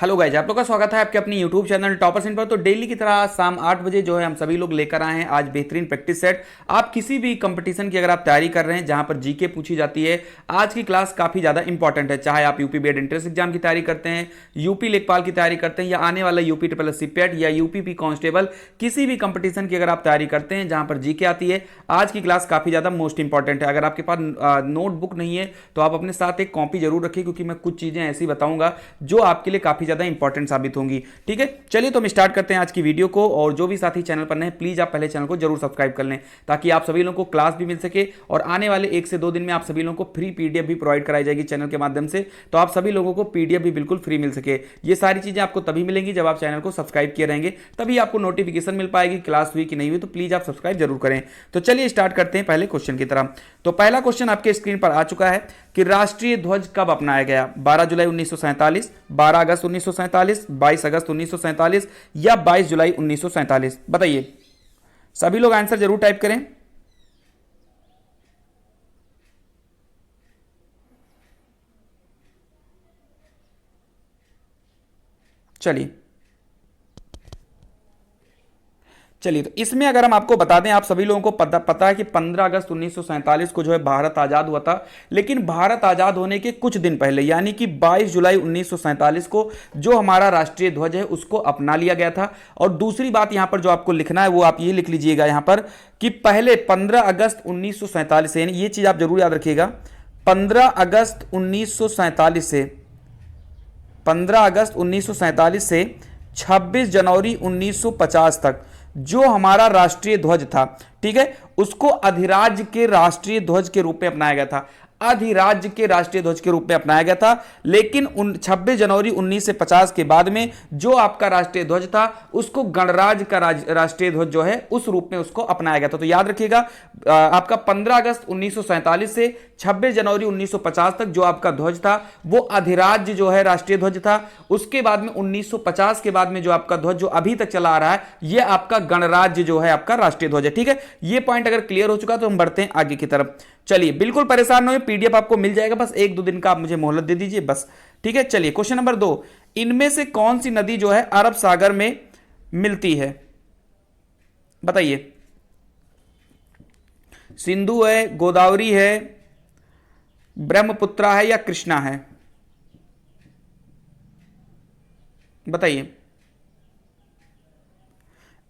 Hello guys, आप लोग का स्वागत है आपके अपनी यूट्यूब चैनल टॉपर्स इन पर। तो डेली की तरह शाम 8 बजे जो है हम सभी लोग लेकर आए हैं आज बेहतरीन प्रैक्टिस सेट। आप किसी भी कंपटीशन की अगर आप तैयारी कर रहे हैं जहां पर जीके पूछी जाती है, आज की क्लास काफी ज्यादा इंपॉर्टेंट है। चाहे आप यूपी बीएड एंट्रेंस एग्जाम की तैयारी करते हैं, यूपी लेखपाल की तैयारी करते हैं, या आने वाला यूपी ट्रिपल एस पेट या यूपीपी कांस्टेबल, किसी भी कंपटीशन की अगर आप तैयारी करते हैं जहां पर जीके आती है, आज की क्लास काफी ज्यादा मोस्ट इंपॉर्टेंट है। अगर आपके पास नोटबुक नहीं है तो आप अपने साथ एक कॉपी जरूर रखिए, क्योंकि मैं कुछ चीजें ऐसी बताऊंगा जो आपके लिए काफी ज्यादा इंपॉर्टेंट साबित होंगी। ठीक है, चलिए तो हम स्टार्ट करते हैं आज की वीडियो को। और जो भी साथी चैनल पर नए हैं, प्लीज आप पहले चैनल को जरूर सब्सक्राइब कर लें, ताकि आप सभी लोगों को क्लास भी मिल सके और आने वाले 1 से 2 दिन में आप सभी लोगों को फ्री पीडीएफ भी प्रोवाइड कराई जाएगी चैनल के माध्यम से। तो आप सभी लोगों को पीडीएफ भी बिल्कुल फ्री मिल सके। ये सारी चीजें आपको तभी मिलेंगी जब आप चैनल को सब्सक्राइब किए रहेंगे, तभी आपको नोटिफिकेशन मिल पाएगी क्लास हुई कि नहीं हुई। तो प्लीज आप सब्सक्राइब जरूर करें। तो चलिए स्टार्ट करते हैं पहले क्वेश्चन की तरफ। तो पहला क्वेश्चन आपके स्क्रीन पर आ चुका है कि राष्ट्रीय ध्वज कब अपनाया गया? 12 जुलाई 1947, 12 अगस्त 1947, 22 अगस्त 1947 या 22 जुलाई 1947? बताइए, सभी लोग आंसर जरूर टाइप करें। चलिए चलिए, तो इसमें अगर हम आपको बता दें, आप सभी लोगों को पता है कि 15 अगस्त 1947 को जो है भारत आजाद हुआ था। लेकिन भारत आजाद होने के कुछ दिन पहले यानी कि 22 जुलाई 1947 को जो हमारा राष्ट्रीय ध्वज है उसको अपना लिया गया था। और दूसरी बात यहां पर जो आपको लिखना है वो आप ये लिख लीजिएगा यहां पर कि पहले 15 अगस्त 1947 से, ये चीज आप जरूर याद रखिएगा, 15 अगस्त 1947 से 15 अगस्त 1947 से 26 जनवरी 1950 तक जो हमारा राष्ट्रीय ध्वज था, ठीक है, उसको अधिराज्य के राष्ट्रीय ध्वज के रूप में अपनाया गया था। अधिराज्य के राष्ट्रीय ध्वज के रूप में अपनाया गया था। लेकिन 26 जनवरी 1950 के बाद में जो आपका राष्ट्रीय ध्वज था उसको गणराज्य का राष्ट्रीय ध्वज जो है उस रूप में उसको अपनाया गया था। तो याद रखिएगा, आपका 15 अगस्त 1947 से 26 जनवरी 1950 तक जो आपका ध्वज था वो अधिराज्य जो है राष्ट्रीय ध्वज था। उसके बाद में 1950 के बाद में जो आपका ध्वज जो अभी तक चला आ रहा है ये आपका गणराज्य जो है आपका राष्ट्रीय ध्वज है। ठीक है, ये पॉइंट अगर क्लियर हो चुका तो हम बढ़ते हैं आगे की तरफ। चलिए, बिल्कुल परेशान नहीं, पीडीएफ आपको मिल जाएगा, बस 1-2 दिन का आप मुझे मोहलत दे दीजिए बस। ठीक है, चलिए क्वेश्चन नंबर 2, इनमें से कौन सी नदी जो है अरब सागर में मिलती है? बताइए, सिंधु है, गोदावरी है, ब्रह्मपुत्रा है या कृष्णा है? बताइए,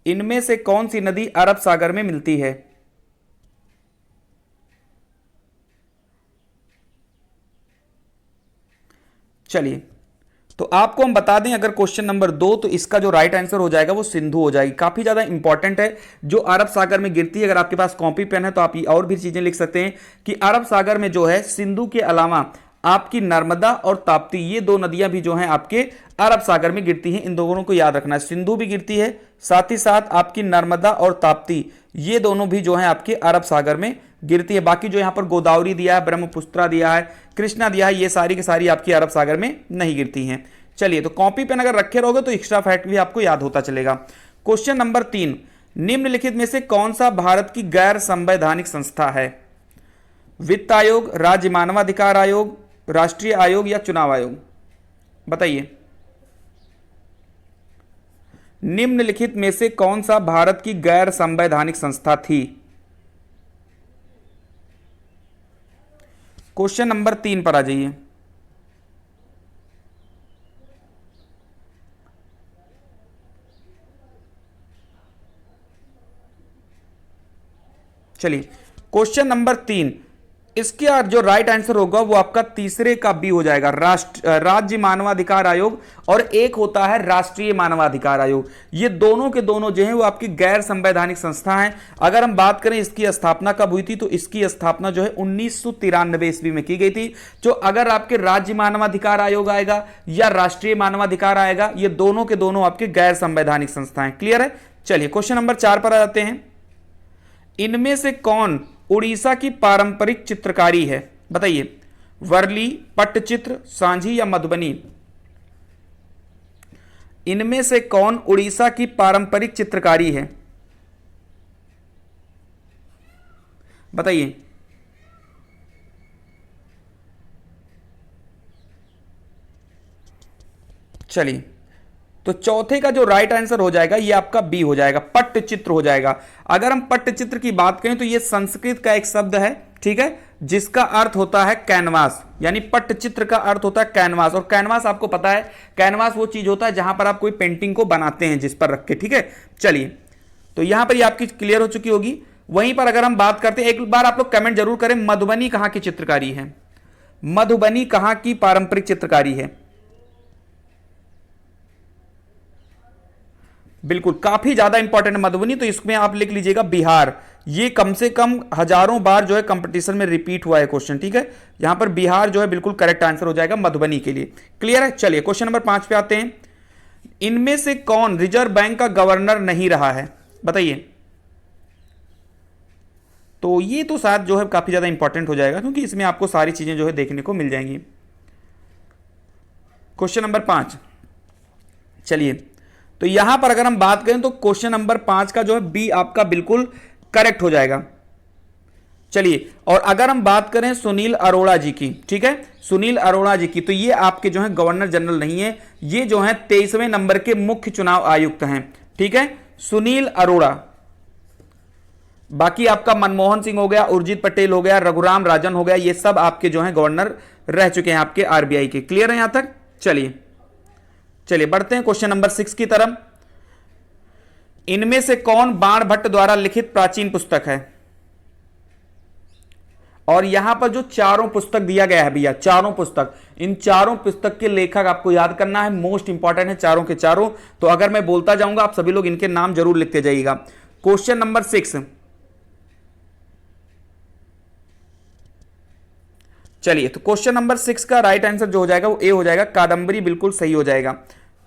इनमें से कौन सी नदी अरब सागर में मिलती है? चलिए, तो आपको हम बता दें, अगर क्वेश्चन नंबर 2, तो इसका जो राइट आंसर हो जाएगा वो सिंधु हो जाएगी। काफी ज्यादा इंपॉर्टेंट है, जो अरब सागर में गिरती है। अगर आपके पास कॉपी पेन है तो आप और भी चीजें लिख सकते हैं कि अरब सागर में जो है सिंधु के अलावा आपकी नर्मदा और ताप्ती, ये 2 नदियां भी जो हैं आपके अरब सागर में गिरती हैं। इन दोनों को याद रखना है, सिंधु भी गिरती है, साथ ही साथ आपकी नर्मदा और ताप्ती, ये दोनों भी जो हैं आपके अरब सागर में गिरती है। बाकी जो यहां पर गोदावरी दिया है, ब्रह्मपुत्रा दिया है, कृष्णा दिया है, ये सारी की सारी आपकी अरब सागर में नहीं गिरती हैं। चलिए, तो कॉपी पेन अगर रखे रहोगे तो एक्स्ट्रा फैक्ट भी आपको याद होता चलेगा। क्वेश्चन नंबर 3, निम्नलिखित में से कौन सा भारत की गैर संवैधानिक संस्था है? वित्त आयोग, राज्य मानवाधिकार आयोग, राष्ट्रीय आयोग या चुनाव आयोग? बताइए, निम्नलिखित में से कौन सा भारत की गैर संवैधानिक संस्था थी? क्वेश्चन नंबर 3 पर आ जाइए। चलिए, क्वेश्चन नंबर 3, इसके जो राइट आंसर होगा वो आपका तीसरे का बी हो जाएगा, राज्य मानवाधिकार आयोग, और एक होता है राष्ट्रीय मानवाधिकार आयोग। ये दोनों के दोनों जो हैं वो आपकी गैर संवैधानिक संस्था हैं। अगर हम बात करें इसकी स्थापना कब हुई थी, तो इसकी स्थापना जो है 1993 ईस्वी में की गई थी। जो अगर आपके राज्य मानवाधिकार आयोग आएगा या राष्ट्रीय मानवाधिकार आएगा, ये दोनों के दोनों आपके गैर संवैधानिक संस्थाएं। क्लियर है? चलिए क्वेश्चन नंबर 4 पर आ जाते हैं। इनमें से कौन उड़ीसा की पारंपरिक चित्रकारी है? बताइए, वर्ली, पट्टचित्र, सांझी या मधुबनी? इनमें से कौन उड़ीसा की पारंपरिक चित्रकारी है? बताइए, चलिए, तो चौथे का जो राइट आंसर हो जाएगा ये आपका बी हो जाएगा, पट्टचित्र हो जाएगा। अगर हम पट्टचित्र की बात करें तो ये संस्कृत का एक शब्द है, ठीक है, जिसका अर्थ होता है कैनवास, यानी पट्टचित्र का अर्थ होता है कैनवास। और कैनवास आपको पता है, कैनवास वो चीज होता है जहां पर आप कोई पेंटिंग को बनाते हैं जिस पर रख के, ठीक है। चलिए, तो यहां पर ये आपकी क्लियर हो चुकी होगी। वहीं पर अगर हम बात करते हैं, एक बार आप लोग कमेंट जरूर करें, मधुबनी कहां की चित्रकारी है, मधुबनी कहां की पारंपरिक चित्रकारी है। बिल्कुल, काफी ज्यादा इंपॉर्टेंट मधुबनी, तो इसमें आप लिख लीजिएगा बिहार। ये कम से कम हजारों बार जो है कंपटीशन में रिपीट हुआ है क्वेश्चन, ठीक है। यहां पर बिहार जो है बिल्कुल करेक्ट आंसर हो जाएगा मधुबनी के लिए। क्लियर है। चलिए क्वेश्चन नंबर 5 पे आते हैं। इनमें से कौन रिजर्व बैंक का गवर्नर नहीं रहा है, बताइए। तो ये तो शायद जो है काफी ज्यादा इंपॉर्टेंट हो जाएगा, क्योंकि इसमें आपको सारी चीजें जो है देखने को मिल जाएंगी। क्वेश्चन नंबर 5, चलिए, तो यहां पर अगर हम बात करें तो क्वेश्चन नंबर 5 का जो है बी आपका बिल्कुल करेक्ट हो जाएगा। चलिए, और अगर हम बात करें सुनील अरोड़ा जी की, ठीक है, सुनील अरोड़ा जी की, तो ये आपके जो है गवर्नर जनरल नहीं है, ये जो है 23वें नंबर के मुख्य चुनाव आयुक्त हैं, ठीक है, सुनील अरोड़ा। बाकी आपका मनमोहन सिंह हो गया, उर्जित पटेल हो गया, रघुराम राजन हो गया, ये सब आपके जो है गवर्नर रह चुके हैं आपके आरबीआई के। क्लियर है यहां तक। चलिए बढ़ते हैं क्वेश्चन नंबर 6 की तरफ। इनमें से कौन बाणभट्ट द्वारा लिखित प्राचीन पुस्तक है। और यहां पर जो चारों पुस्तक दिया गया है भैया, चारों पुस्तक, इन चारों पुस्तक के लेखक आपको याद करना है, मोस्ट इंपॉर्टेंट है चारों के चारों। तो अगर मैं बोलता जाऊंगा आप सभी लोग इनके नाम जरूर लिखते जाइएगा। क्वेश्चन नंबर 6, चलिए, तो क्वेश्चन नंबर 6 का राइट आंसर जो हो जाएगा वो ए हो जाएगा, कादंबरी बिल्कुल सही हो जाएगा,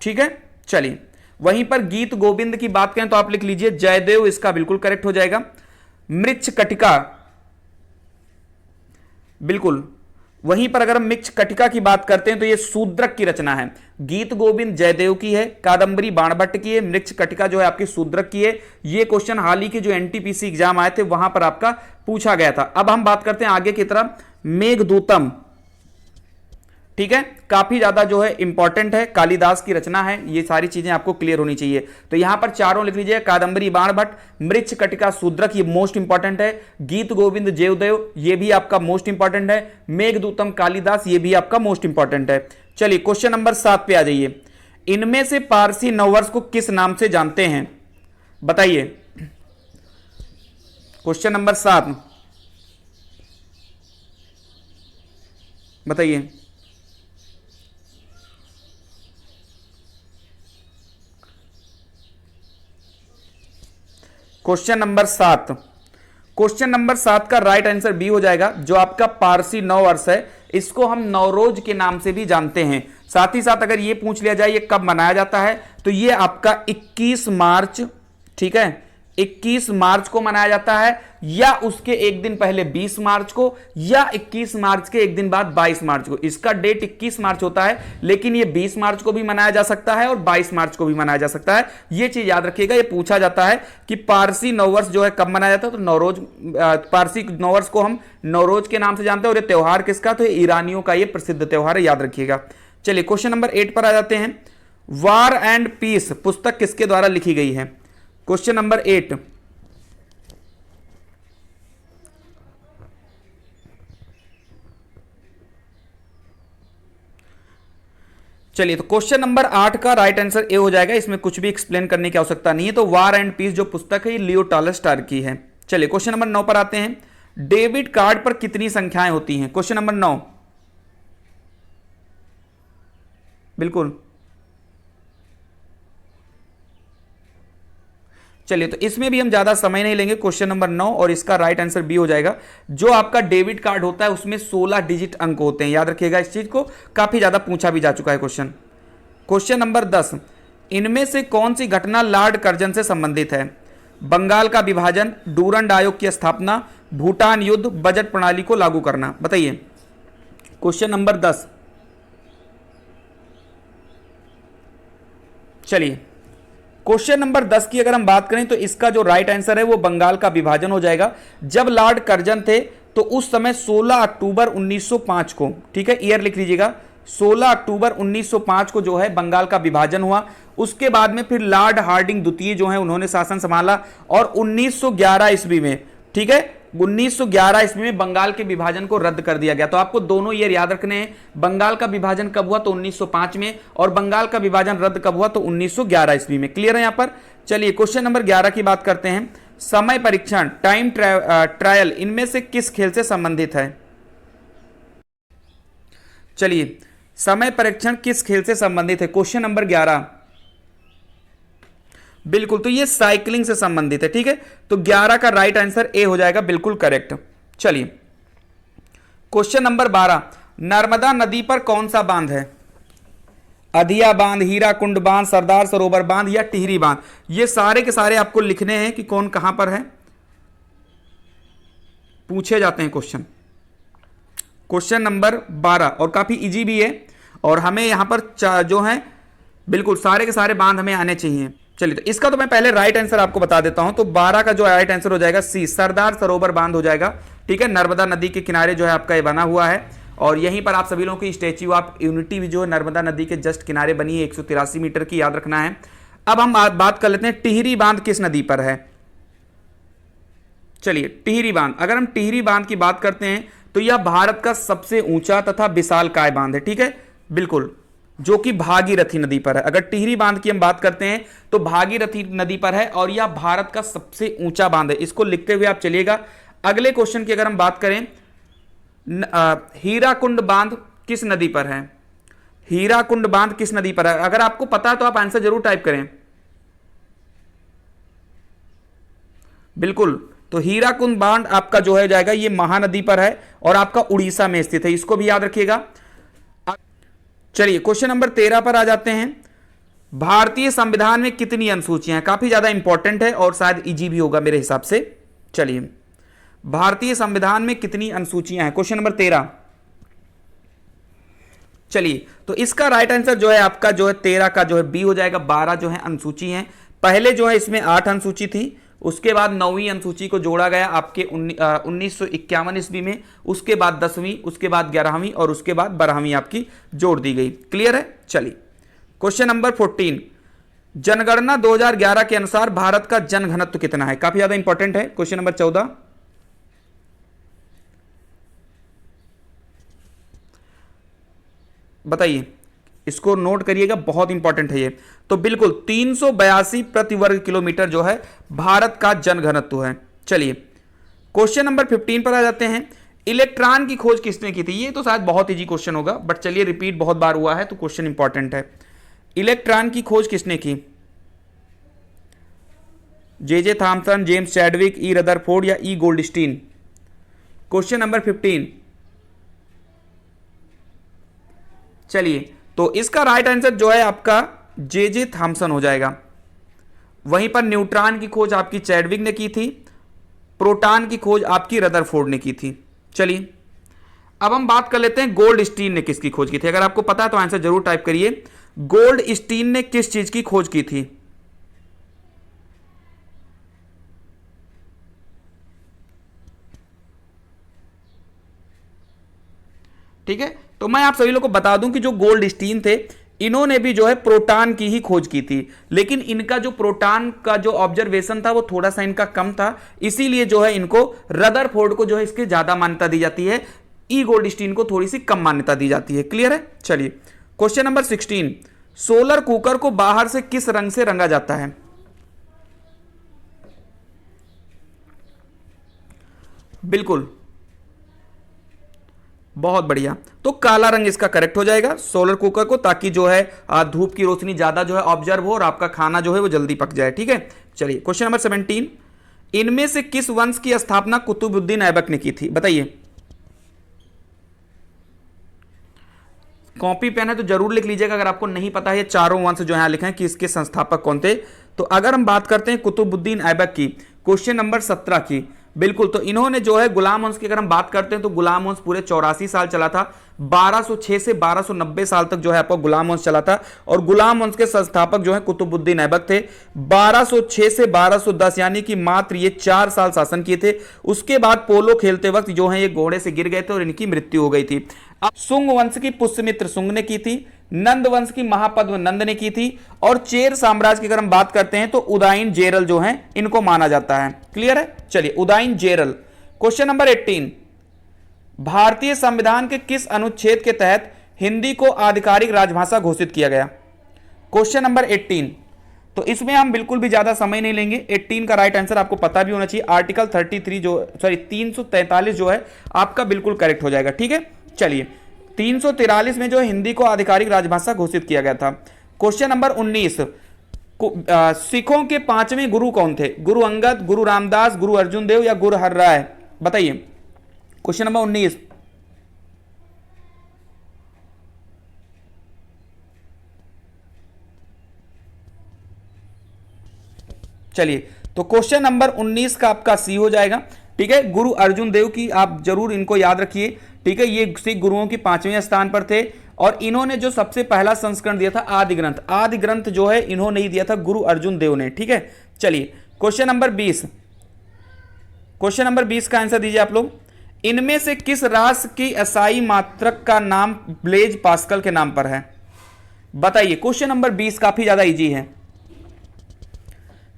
ठीक है। चलिए, वहीं पर गीत गोविंद की बात करें तो आप लिख लीजिए जयदेव, इसका बिल्कुल करेक्ट हो जाएगा। मृच्छकटिका, बिल्कुल, वहीं पर अगर हम मृच्छकटिका की बात करते हैं तो ये शूद्रक की रचना है। गीत गोविंद जयदेव की है, कादंबरी बाणभट्ट की है, मृच्छकटिका जो है आपकी शूद्रक की है। ये क्वेश्चन हाल ही के जो एनटीपीसी एग्जाम आए थे वहां पर आपका पूछा गया था। अब हम बात करते हैं आगे की तरफ, मेघदूतम, ठीक है, काफी ज्यादा जो है इंपॉर्टेंट है, कालिदास की रचना है। ये सारी चीजें आपको क्लियर होनी चाहिए। तो यहां पर चारों लिख लीजिए, कादंबरी बाणभट्ट, मृच्छकटिका शूद्रक, ये मोस्ट इंपॉर्टेंट है, गीत गोविंद जयदेव, ये भी आपका मोस्ट इंपॉर्टेंट है, मेघदूतम कालिदास, ये भी आपका मोस्ट इंपॉर्टेंट है। चलिए क्वेश्चन नंबर 7 पे आ जाइए। इनमें से पारसी नववर्ष को किस नाम से जानते हैं, बताइए। क्वेश्चन नंबर 7 बताइए। क्वेश्चन नंबर 7, क्वेश्चन नंबर 7 का राइट आंसर बी हो जाएगा। जो आपका पारसी नववर्ष है इसको हम नवरोज के नाम से भी जानते हैं। साथ ही साथ अगर ये पूछ लिया जाए ये कब मनाया जाता है तो ये आपका 21 मार्च, ठीक है, 21 मार्च को मनाया जाता है, या उसके एक दिन पहले 20 मार्च को, या 21 मार्च के एक दिन बाद 22 मार्च को। इसका डेट 21 मार्च होता है, लेकिन ये 20 मार्च को भी मनाया जा सकता है और 22 मार्च को भी मनाया जा सकता है। ये चीज याद रखिएगा, ये पूछा जाता है कि पारसी नववर्ष जो है कब मनाया जाता है, तो नवरोज, पारसी नववर्ष को हम नवरोज के नाम से जानते हैं। और ये त्योहार किसका, तो ईरानियों का ये प्रसिद्ध त्योहार है, याद रखिएगा। चलिए क्वेश्चन नंबर 8 पर आ जाते हैं। वार एंड पीस पुस्तक किसके द्वारा लिखी गई है, क्वेश्चन नंबर 8। चलिए, तो क्वेश्चन नंबर 8 का राइट आंसर ए हो जाएगा, इसमें कुछ भी एक्सप्लेन करने की आवश्यकता नहीं है। तो वार एंड पीस जो पुस्तक है ये लियो टॉलस्टॉय की है। चलिए क्वेश्चन नंबर 9 पर आते हैं। डेबिट कार्ड पर कितनी संख्याएं होती हैं, क्वेश्चन नंबर 9, बिल्कुल। चलिए, तो इसमें भी हम ज्यादा समय नहीं लेंगे, क्वेश्चन नंबर 9 और इसका राइट आंसर बी हो जाएगा। जो आपका डेबिट कार्ड होता है उसमें 16 डिजिट अंक होते हैं, याद रखिएगा इस चीज को, काफी ज्यादा पूछा भी जा चुका है क्वेश्चन। क्वेश्चन नंबर 10, इनमें से कौन सी घटना लॉर्ड कर्जन से संबंधित है, बंगाल का विभाजन, डूरंड आयोग की स्थापना, भूटान युद्ध, बजट प्रणाली को लागू करना, बताइए। क्वेश्चन नंबर 10, चलिए क्वेश्चन नंबर 10 की अगर हम बात करें तो इसका जो राइट आंसर है वो बंगाल का विभाजन हो जाएगा। जब लॉर्ड कर्जन थे तो उस समय 16 अक्टूबर 1905 को, ठीक है, ईयर लिख लीजिएगा, 16 अक्टूबर 1905 को जो है बंगाल का विभाजन हुआ। उसके बाद में फिर लॉर्ड हार्डिंग द्वितीय जो है उन्होंने शासन संभाला और 1911 ईस्वी में, ठीक है, 1911 ईस्वी में बंगाल के विभाजन को रद्द कर दिया गया। तो आपको दोनों ईयर याद रखने हैं, बंगाल का विभाजन कब हुआ तो 1905 में, और बंगाल का विभाजन रद्द कब हुआ तो 1911 ईस्वी में। क्लियर है यहां पर। चलिए क्वेश्चन नंबर 11 की बात करते हैं। समय परीक्षण, टाइम ट्रायल, इनमें से किस खेल से संबंधित है? चलिए समय परीक्षण किस खेल से संबंधित है? क्वेश्चन नंबर 11, बिल्कुल, तो ये साइकिलिंग से संबंधित है। ठीक है, तो 11 का राइट आंसर ए हो जाएगा, बिल्कुल करेक्ट। चलिए क्वेश्चन नंबर 12, नर्मदा नदी पर कौन सा बांध है? अधिया बांध, हीराकुंड बांध, सरदार सरोवर बांध या टिहरी बांध? ये सारे के सारे आपको लिखने हैं कि कौन कहां पर है, पूछे जाते हैं क्वेश्चन। क्वेश्चन नंबर 12 और काफी इजी भी है, और हमें यहां पर जो है बिल्कुल सारे के सारे बांध हमें आने चाहिए। चलिए तो इसका तो मैं पहले राइट आंसर आपको बता देता हूं। तो 12 का जो राइट आंसर हो जाएगा सी, सरदार सरोवर बांध हो जाएगा। ठीक है, नर्मदा नदी के किनारे जो है आपका ये बना हुआ है, और यहीं पर आप सभी लोगों की स्टैच्यू ऑफ यूनिटी भी जो है नर्मदा नदी के जस्ट किनारे बनी है, 183 मीटर की, याद रखना है। अब हम बात कर लेते हैं टिहरी बांध किस नदी पर है। चलिए टिहरी बांध, अगर हम टिहरी बांध की बात करते हैं तो यह भारत का सबसे ऊंचा तथा विशालकाय बांध है। ठीक है, बिल्कुल, जो कि भागीरथी नदी पर है। अगर टिहरी बांध की हम बात करते हैं तो भागीरथी नदी पर है, और यह भारत का सबसे ऊंचा बांध है। इसको लिखते हुए आप चलिएगा। अगले क्वेश्चन की अगर हम बात करें, हीराकुंड बांध किस नदी पर है? हीराकुंड बांध किस नदी पर है? अगर आपको पता है तो आप आंसर जरूर टाइप करें। बिल्कुल, तो हीराकुंड बांध आपका जो है जाएगा ये महानदी पर है, और आपका उड़ीसा में स्थित है, इसको भी याद रखिएगा। चलिए क्वेश्चन नंबर 13 पर आ जाते हैं। भारतीय संविधान में कितनी अनुसूचियां हैं? काफी ज्यादा इंपॉर्टेंट है और शायद इजी भी होगा मेरे हिसाब से। चलिए भारतीय संविधान में कितनी अनुसूचियां हैं? Question number 13। चलिए तो इसका राइट आंसर जो है आपका जो है 13 का जो है बी हो जाएगा। 12 जो है अनुसूची हैं। पहले जो है इसमें 8 अनुसूची थी, उसके बाद 9वीं अनुसूची को जोड़ा गया आपके 1951 ईस्वी में, उसके बाद 10वीं, उसके बाद 11वीं और उसके बाद 12वीं आपकी जोड़ दी गई। क्लियर है। चलिए क्वेश्चन नंबर 14, जनगणना 2011 के अनुसार भारत का जनघनत्व कितना है? काफी ज्यादा इंपॉर्टेंट है। क्वेश्चन नंबर 14, बताइए, इसको नोट करिएगा, बहुत इंपॉर्टेंट है ये। तो बिल्कुल 382 प्रति वर्ग किलोमीटर जो है भारत का जनघनत्व है। चलिए क्वेश्चन नंबर 15 पर आ जाते हैं। इलेक्ट्रॉन की खोज किसने की थी? ये तो शायद बहुत इजी क्वेश्चन होगा, बट चलिए रिपीट बहुत बार हुआ है तो क्वेश्चन इंपॉर्टेंट है। इलेक्ट्रॉन की खोज किसने की? जे थॉमसन, जेम्स चैडविक, ई रदरफोर्ड या ई गोल्डस्टीन? Question number 15। चलिए तो इसका राइट आंसर जो है आपका जे थॉमसन हो जाएगा। वहीं पर न्यूट्रॉन की खोज आपकी चैडविक ने की थी, प्रोटॉन की खोज आपकी रदरफोर्ड ने की थी। चलिए अब हम बात कर लेते हैं गोल्डस्टीन ने किसकी खोज की थी। अगर आपको पता है तो आंसर जरूर टाइप करिए। गोल्डस्टीन ने किस चीज की खोज की थी? ठीक है, तो मैं आप सभी लोगों को बता दूं कि जो गोल्डस्टीन थे इन्होंने भी जो है प्रोटॉन की ही खोज की थी, लेकिन इनका जो प्रोटॉन का जो ऑब्जर्वेशन था वो थोड़ा सा इनका कम था, इसीलिए जो है इनको रदरफोर्ड को जो है इसकी ज्यादा मान्यता दी जाती है, ई गोल्डस्टीन को थोड़ी सी कम मान्यता दी जाती है। क्लियर है। चलिए क्वेश्चन नंबर 16, सोलर कुकर को बाहर से किस रंग से रंगा जाता है? बिल्कुल, बहुत बढ़िया, तो काला रंग इसका करेक्ट हो जाएगा सोलर कुकर को, ताकि जो है धूप की रोशनी ज्यादा जो है ऑब्जर्व हो और आपका खाना जो है वो जल्दी पक जाए। ठीक है। चलिए क्वेश्चन नंबर 17, इनमें से किस वंश की स्थापना कुतुबुद्दीन ऐबक ने की थी? बताइए। कॉपी पेन है तो जरूर लिख लीजिएगा अगर आपको नहीं पता है। ये चारों वंश जो है लिखे हैं कि इसके संस्थापक कौन थे। तो अगर हम बात करते हैं कुतुबुद्दीन ऐबक की, क्वेश्चन नंबर 17 की, बिल्कुल, तो इन्होंने जो है गुलाम वंश की अगर हम बात करते हैं तो गुलाम वंश पूरे 84 साल चला था। 1206 से 1290 साल तक जो है आपका गुलाम वंश चला था, और गुलाम वंश के संस्थापक जो है कुतुबुद्दीन ऐबक थे। 1206 से 1210 यानी कि मात्र ये 4 साल शासन किए थे। उसके बाद पोलो खेलते वक्त जो है ये घोड़े से गिर गए थे और इनकी मृत्यु हो गई थी। सुंग वंश की पुष्यमित्र सुंग ने की थी, नंद वंश की महापद्म नंद ने की थी, और चेर साम्राज्य की अगर हम बात करते हैं तो उदाइन जेरल जो है इनको माना जाता है। क्लियर है? चलिए, उदाइन जेरल। क्वेश्चन नंबर 18, भारतीय संविधान के किस अनुच्छेद के तहत हिंदी को आधिकारिक राजभाषा घोषित किया गया? क्वेश्चन नंबर 18, तो इसमें हम बिल्कुल भी ज्यादा समय नहीं लेंगे। 18 का राइट आंसर आपको पता भी होना चाहिए। आर्टिकल 33 जो, सॉरी 343 जो है आपका बिल्कुल करेक्ट हो जाएगा। ठीक है, चलिए 343 में जो हिंदी को आधिकारिक राजभाषा घोषित किया गया था। क्वेश्चन नंबर 19, सिखों के पांचवें गुरु कौन थे? गुरु अंगद, गुरु रामदास, गुरु अर्जुन देव या गुरु हरराय? बताइए। Question number 19। चलिए, तो क्वेश्चन नंबर 19 का आपका सी हो जाएगा। ठीक है, गुरु अर्जुन देव की आप जरूर इनको याद रखिए। ठीक है, ये सिख गुरुओं की 5वें स्थान पर थे, और इन्होंने जो सबसे पहला संस्करण दिया था आदि ग्रंथ, आदि ग्रंथ जो है इन्होंने ही दिया था, गुरु अर्जुन देव ने। ठीक है, चलिए क्वेश्चन नंबर 20, क्वेश्चन नंबर 20 का आंसर दीजिए आप लोग। इनमें से किस राष्ट्र की असाई मात्रक का नाम ब्लेज पास्कल के नाम पर है? बताइए। क्वेश्चन नंबर 20 काफी ज्यादा इजी है।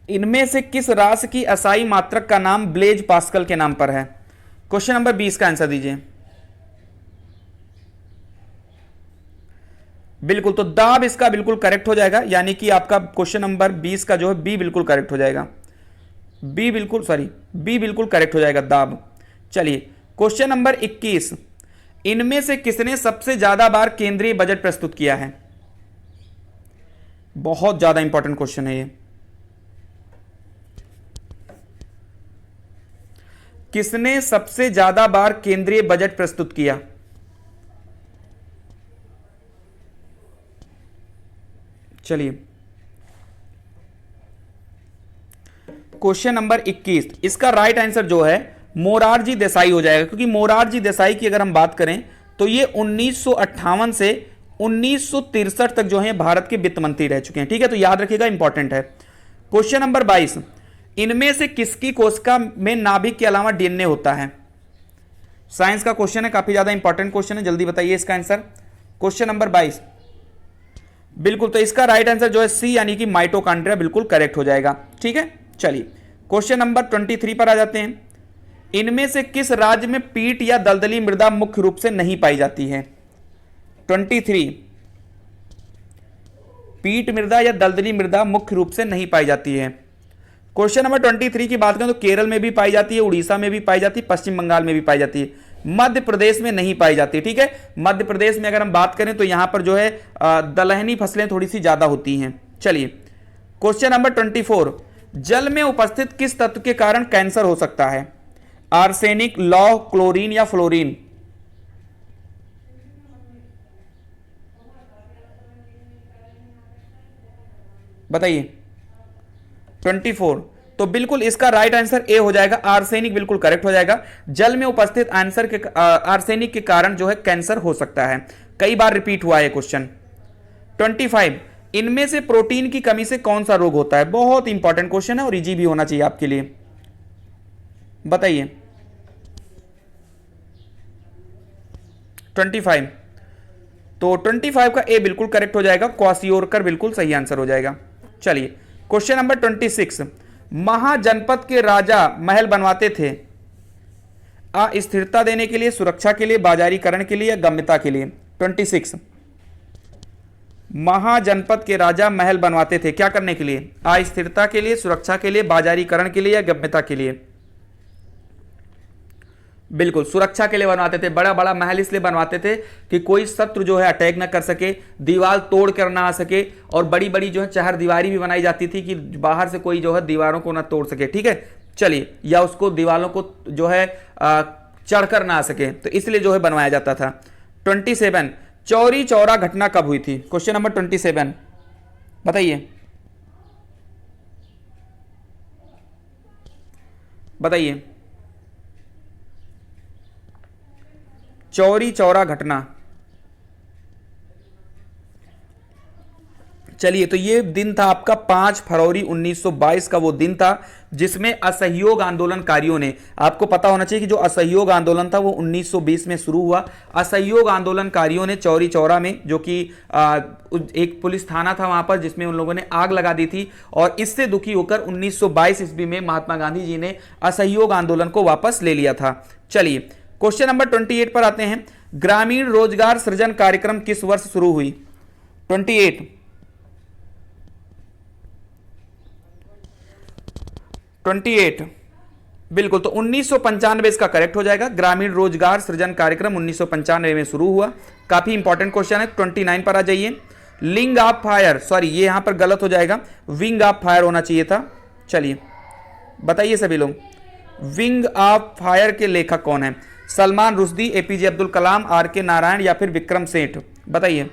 इनमें से किस राष्ट्र की असाई मात्रक का नाम ब्लेज पास्कल के नाम पर है? क्वेश्चन नंबर 20 का आंसर दीजिए। बिल्कुल, तो दाब इसका बिल्कुल करेक्ट हो जाएगा, यानी कि आपका क्वेश्चन नंबर 20 का जो है बी बिल्कुल करेक्ट हो जाएगा। बी बिल्कुल, सॉरी बी बिल्कुल करेक्ट हो जाएगा, दाब। चलिए क्वेश्चन नंबर 21, इनमें से किसने सबसे ज्यादा बार केंद्रीय बजट प्रस्तुत किया है? बहुत ज्यादा इंपॉर्टेंट क्वेश्चन है ये। किसने सबसे ज्यादा बार केंद्रीय बजट प्रस्तुत किया? चलिए क्वेश्चन नंबर 21, इसका राइट आंसर जो है मोरारजी देसाई हो जाएगा, क्योंकि मोरारजी देसाई की अगर हम बात करें तो ये 1958 से 1963 तक जो है भारत के वित्त मंत्री रह चुके हैं। ठीक है, तो याद रखिएगा, इंपॉर्टेंट है। क्वेश्चन नंबर 22, इनमें से किसकी कोशिका में नाभिक के अलावा डीएनए होता है? साइंस का क्वेश्चन है, काफी ज्यादा इंपॉर्टेंट क्वेश्चन है, जल्दी बताइए इसका आंसर। क्वेश्चन नंबर 22, बिल्कुल, तो इसका राइट आंसर जो है सी, यानी कि माइटोकॉन्ड्रिया बिल्कुल करेक्ट हो जाएगा। ठीक है, चलिए क्वेश्चन नंबर 23 पर आ जाते हैं। इनमें से किस राज्य में पीट या दलदली मृदा मुख्य रूप से नहीं पाई जाती है? 23, पीट मृदा या दलदली मृदा मुख्य रूप से नहीं पाई जाती है। क्वेश्चन नंबर 23 की बात करें तो केरल में भी पाई जाती है, उड़ीसा में भी पाई जाती है, पश्चिम बंगाल में भी पाई जाती है, मध्य प्रदेश में नहीं पाई जाती। ठीक है, मध्य प्रदेश में अगर हम बात करें तो यहां पर जो है दलहनी फसलें थोड़ी सी ज्यादा होती हैं। चलिए क्वेश्चन नंबर 24, जल में उपस्थित किस तत्व के कारण कैंसर हो सकता है? आर्सेनिक, लौह, क्लोरीन या फ्लोरीन? बताइए। 24, तो बिल्कुल इसका राइट आंसर ए हो जाएगा, आर्सेनिक बिल्कुल करेक्ट हो जाएगा। जल में उपस्थित आंसर के आर्सेनिक के कारण जो है कैंसर हो सकता है। कई बार रिपीट हुआ है क्वेश्चन। 25, इनमें से प्रोटीन की कमी से कौन सा रोग होता है? बहुत इंपॉर्टेंट क्वेश्चन है और इजी भी होना चाहिए आपके लिए। बताइए। 25, तो 25 का ए बिल्कुल करेक्ट हो जाएगा, क्वासियोरकर बिल्कुल सही आंसर हो जाएगा। चलिए क्वेश्चन नंबर 26, महाजनपद के राजा महल बनवाते थे अस्थिरता देने के लिए, सुरक्षा के लिए, बाजारीकरण के लिए या गम्यता के लिए? 26, महाजनपद के राजा महल बनवाते थे क्या करने के लिए? अस्थिरता के लिए, सुरक्षा के लिए, बाजारीकरण के लिए या गम्यता के लिए? बिल्कुल सुरक्षा के लिए बनवाते थे। बड़ा बड़ा महल इसलिए बनवाते थे कि कोई शत्रु जो है अटैक ना कर सके, दीवार तोड़ कर ना आ सके, और बड़ी बड़ी जो है चहर दीवारी भी बनाई जाती थी कि बाहर से कोई जो है दीवारों को ना तोड़ सके। ठीक है, चलिए, या उसको दीवारों को जो है चढ़कर ना आ सके, तो इसलिए जो है बनवाया जाता था। 27, चौरी चौरा घटना कब हुई थी? क्वेश्चन नंबर 27, बताइए। बताइए चौरी चौरा घटना चलिए, तो ये दिन था आपका 5 फरवरी 1922 का वो दिन था जिसमें असहयोग आंदोलनकारियों ने, आपको पता होना चाहिए कि जो असहयोग आंदोलन था वो 1920 में शुरू हुआ। असहयोग आंदोलनकारियों ने चौरी चौरा में, जो कि एक पुलिस थाना था वहां पर, जिसमें उन लोगों ने आग लगा दी थी, और इससे दुखी होकर 1922 ईस्वी में महात्मा गांधी जी ने असहयोग आंदोलन को वापस ले लिया था। चलिए, क्वेश्चन नंबर 28 पर आते हैं। ग्रामीण रोजगार सृजन कार्यक्रम किस वर्ष शुरू हुई? 28 बिल्कुल, तो 1995 इसका करेक्ट हो जाएगा। ग्रामीण रोजगार सृजन कार्यक्रम 1995 में शुरू हुआ। काफी इंपॉर्टेंट क्वेश्चन है। 29 पर आ जाइए। लिंग ऑफ फायर, सॉरी ये यहां पर गलत हो जाएगा, विंग ऑफ फायर होना चाहिए था। चलिए बताइए सभी लोग, विंग ऑफ फायर के लेखक कौन है? सलमान रुश्दी, एपीजे अब्दुल कलाम, आर के नारायण या फिर विक्रम सेठ? बताइए।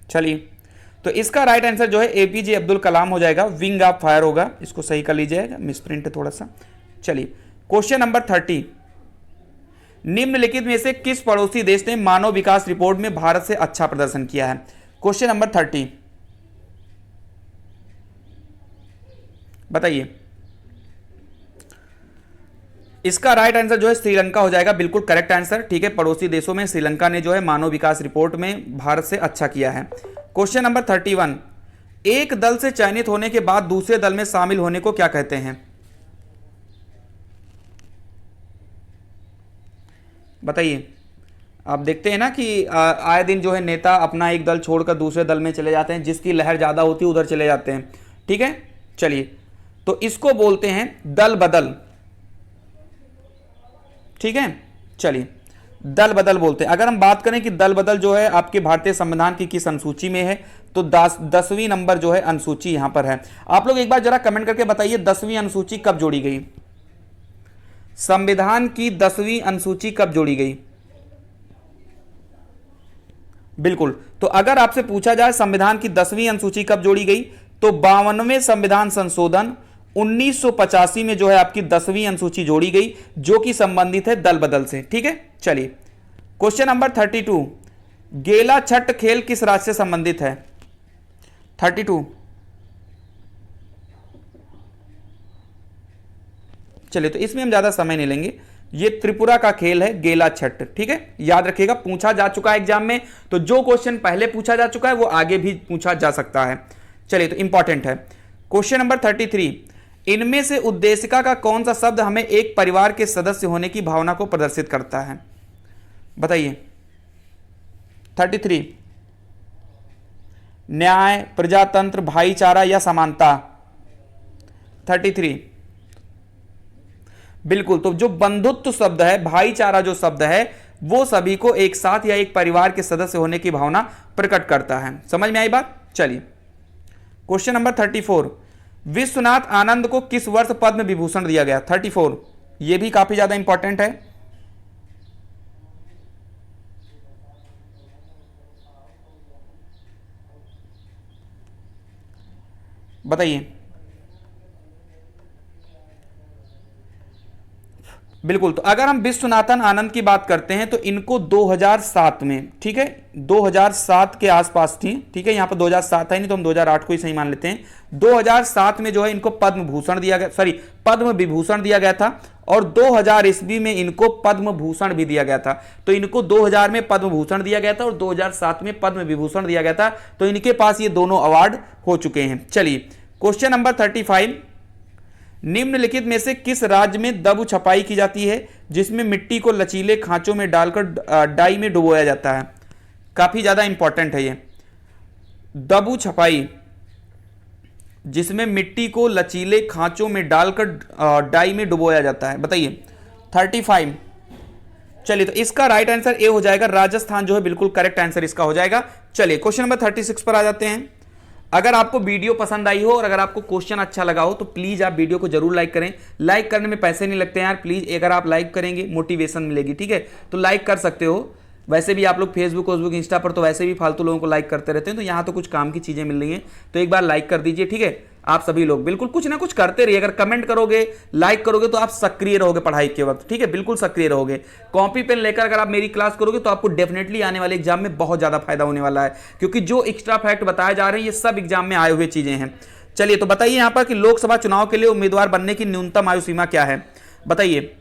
चलिए, तो इसका राइट आंसर जो है एपीजे अब्दुल कलाम हो जाएगा, विंग ऑफ फायर होगा। इसको सही कर लीजिएगा, मिसप्रिंट है थोड़ा सा। चलिए, क्वेश्चन नंबर 30। निम्नलिखित में से किस पड़ोसी देश ने मानव विकास रिपोर्ट में भारत से अच्छा प्रदर्शन किया है? क्वेश्चन नंबर 30 बताइए। इसका राइट आंसर जो है श्रीलंका हो जाएगा, बिल्कुल करेक्ट आंसर। ठीक है, पड़ोसी देशों में श्रीलंका ने जो है मानव विकास रिपोर्ट में भारत से अच्छा किया है। Question number 31। एक दल से चयनित होने के बाद दूसरे दल में शामिल होने को क्या कहते हैं? बताइए। आप देखते हैं ना कि आए दिन जो है नेता अपना एक दल छोड़कर दूसरे दल में चले जाते हैं, जिसकी लहर ज्यादा होती है उधर चले जाते हैं। ठीक है, चलिए, तो इसको बोलते हैं दल बदल। ठीक है, चलिए, दल बदल बोलते हैं। अगर हम बात करें कि दल बदल जो है आपके भारतीय संविधान की किस अनुसूची में है, तो 10वीं नंबर जो है अनुसूची यहां पर है। आप लोग एक बार जरा कमेंट करके बताइए 10वीं अनुसूची कब जोड़ी गई? संविधान की 10वीं अनुसूची कब जोड़ी गई? बिल्कुल, तो अगर आपसे पूछा जाए संविधान की 10वीं अनुसूची कब जोड़ी गई, तो 52वें संविधान संशोधन 1985 में जो है आपकी 10वीं अनुसूची जोड़ी गई, जो कि संबंधित है दल बदल से। ठीक है, चलिए, क्वेश्चन नंबर 32। गेला छठ खेल किस राज्य से संबंधित है? 32। चलिए, तो इसमें हम ज्यादा समय नहीं लेंगे। ये त्रिपुरा का खेल है गेला छठ। ठीक है, याद रखिएगा, पूछा जा चुका है एग्जाम में, तो जो क्वेश्चन पहले पूछा जा चुका है वो आगे भी पूछा जा सकता है। चलिए, तो इंपॉर्टेंट है। Question number 33। इनमें से उद्देशिका का कौन सा शब्द हमें एक परिवार के सदस्य होने की भावना को प्रदर्शित करता है? बताइए। 33। न्याय, प्रजातंत्र, भाईचारा या समानता? 33। बिल्कुल, तो जो बंधुत्व शब्द है, भाईचारा जो शब्द है, वो सभी को एक साथ या एक परिवार के सदस्य होने की भावना प्रकट करता है। समझ में आई बात? चलिए, क्वेश्चन नंबर 34। विश्वनाथ आनंद को किस वर्ष पद्म विभूषण दिया गया? 34। यह भी काफी ज्यादा इंपॉर्टेंट है। बताइए। बिल्कुल, तो अगर हम विश्वनाथन आनंद की बात करते हैं तो इनको 2007 में, ठीक है, 2007 के आसपास थी। ठीक है, यहां पर 2007 है नहीं तो हम 2008 को ही सही मान लेते हैं। 2007 में जो है इनको पद्म भूषण दिया गया, सॉरी पद्म विभूषण दिया गया था, और 2000 ईस्वी में इनको पद्म भूषण भी दिया गया था। तो इनको 2000 में पद्म भूषण दिया गया था और 2007 में पद्म विभूषण दिया गया था। तो इनके पास ये दोनों अवार्ड हो चुके हैं। चलिए, क्वेश्चन नंबर 35। निम्नलिखित में से किस राज्य में दबु छपाई की जाती है, जिसमें मिट्टी को लचीले खांचों में डालकर डाई में डुबोया जाता है? काफी ज्यादा इंपॉर्टेंट है ये दबु छपाई, जिसमें मिट्टी को लचीले खांचों में डालकर डाई में डुबोया जाता है। बताइए। 35। चलिए, तो इसका राइट आंसर ए हो जाएगा, राजस्थान जो है बिल्कुल करेक्ट आंसर इसका हो जाएगा। चलिए, क्वेश्चन नंबर 36 पर आ जाते हैं। अगर आपको वीडियो पसंद आई हो और अगर आपको क्वेश्चन अच्छा लगा हो तो प्लीज आप वीडियो को जरूर लाइक करें। लाइक करने में पैसे नहीं लगते हैं यार, प्लीज अगर आप लाइक करेंगे मोटिवेशन मिलेगी। ठीक है, तो लाइक कर सकते हो। वैसे भी आप लोग फेसबुक इंस्टा पर तो वैसे भी फालतू लोगों को लाइक करते रहते हैं, तो यहाँ तो कुछ काम की चीजें मिल रही हैं, तो एक बार लाइक कर दीजिए। ठीक है, आप सभी लोग बिल्कुल कुछ ना कुछ करते रहिए। अगर कमेंट करोगे, लाइक करोगे तो आप सक्रिय रहोगे पढ़ाई के वक्त, ठीक है, बिल्कुल सक्रिय रहोगे। कॉपी पेन लेकर अगर आप मेरी क्लास करोगे तो आपको डेफिनेटली आने वाले एग्जाम में बहुत ज्यादा फायदा होने वाला है, क्योंकि जो एक्स्ट्रा फैक्ट बताए जा रहे हैं ये सब एग्जाम में आए हुए चीजें हैं। चलिए तो बताइए यहां पर कि लोकसभा चुनाव के लिए उम्मीदवार बनने की न्यूनतम आयु सीमा क्या है, बताइए।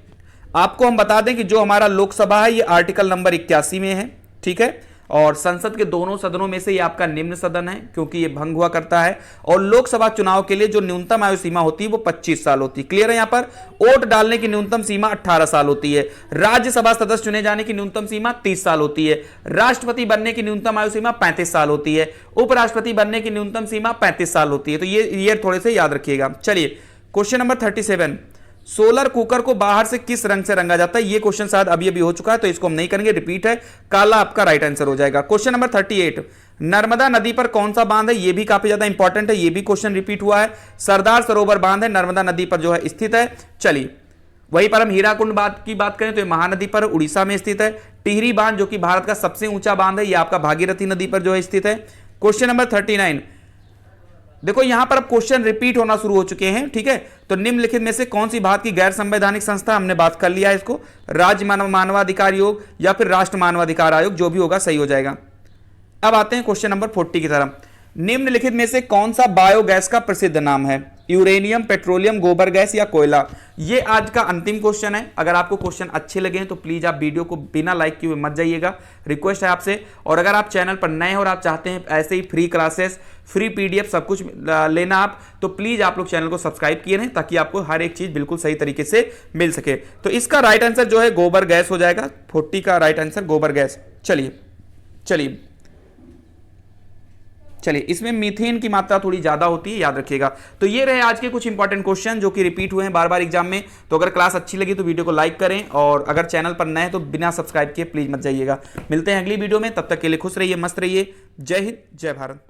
आपको हम बता दें कि जो हमारा लोकसभा है ये आर्टिकल नंबर 81 में है, ठीक है, और संसद के दोनों सदनों में से ये आपका निम्न सदन है क्योंकि ये भंग हुआ करता है। और लोकसभा चुनाव के लिए जो न्यूनतम आयु सीमा होती है वो 25 साल होती है। क्लियर है। यहां पर वोट डालने की न्यूनतम सीमा 18 साल होती है। राज्यसभा सदस्य चुने जाने की न्यूनतम सीमा 30 साल होती है। राष्ट्रपति बनने की न्यूनतम आयु सीमा 35 साल होती है। उपराष्ट्रपति बनने की न्यूनतम सीमा 35 साल होती है। तो ये थोड़े से याद रखिएगा। चलिए क्वेश्चन नंबर 37, सोलर कुकर को बाहर से किस रंग से रंगा जाता है। ये क्वेश्चन शायद अभी हो चुका है तो इसको हम नहीं करेंगे, रिपीट है, काला आपका राइट आंसर हो जाएगा। क्वेश्चन नंबर 38, नर्मदा नदी पर कौन सा बांध है। ये भी काफी ज्यादा इंपॉर्टेंट है, ये भी क्वेश्चन रिपीट हुआ है। सरदार सरोवर बांध है, नर्मदा नदी पर जो है स्थित है। चलिए वहीं पर हम हीराकुंड की बात करें तो ये महानदी पर उड़ीसा में स्थित है। टिहरी बांध जो कि भारत का सबसे ऊंचा बांध है, ये आपका भागीरथी नदी पर जो है स्थित है। क्वेश्चन नंबर 39, देखो यहां पर अब क्वेश्चन रिपीट होना शुरू हो चुके हैं, ठीक है। तो निम्नलिखित में से कौन सी भारत की गैर संवैधानिक संस्था, हमने बात कर लिया है इसको, राज्य मानवाधिकार आयोग या फिर राष्ट्र मानवाधिकार आयोग, जो भी होगा सही हो जाएगा। अब आते हैं क्वेश्चन नंबर 40 की तरफ। निम्नलिखित में से कौन सा बायोगैस का प्रसिद्ध नाम है। यूरेनियम, पेट्रोलियम, गोबर गैस या कोयला। ये आज का अंतिम क्वेश्चन है। अगर आपको क्वेश्चन अच्छे लगे हैं तो प्लीज आप वीडियो को बिना लाइक किए हुए मत जाइएगा, रिक्वेस्ट है आपसे। और अगर आप चैनल पर नए हैं और आप चाहते हैं ऐसे ही फ्री क्लासेस, फ्री पीडीएफ सब कुछ लेना आप, तो प्लीज आप लोग चैनल को सब्सक्राइब किए रहें ताकि आपको हर एक चीज बिल्कुल सही तरीके से मिल सके। तो इसका राइट आंसर जो है गोबर गैस हो जाएगा। 40 का राइट आंसर गोबर गैस। चलिए इसमें मीथेन की मात्रा थोड़ी ज्यादा होती है, याद रखिएगा। तो ये रहे आज के कुछ इंपॉर्टेंट क्वेश्चन जो कि रिपीट हुए हैं बार बार एग्जाम में। तो अगर क्लास अच्छी लगी तो वीडियो को लाइक करें, और अगर चैनल पर नए हैं तो बिना सब्सक्राइब किए प्लीज मत जाइएगा। मिलते हैं अगली वीडियो में, तब तक के लिए खुश रहिए, मस्त रहिए। जय हिंद, जय भारत।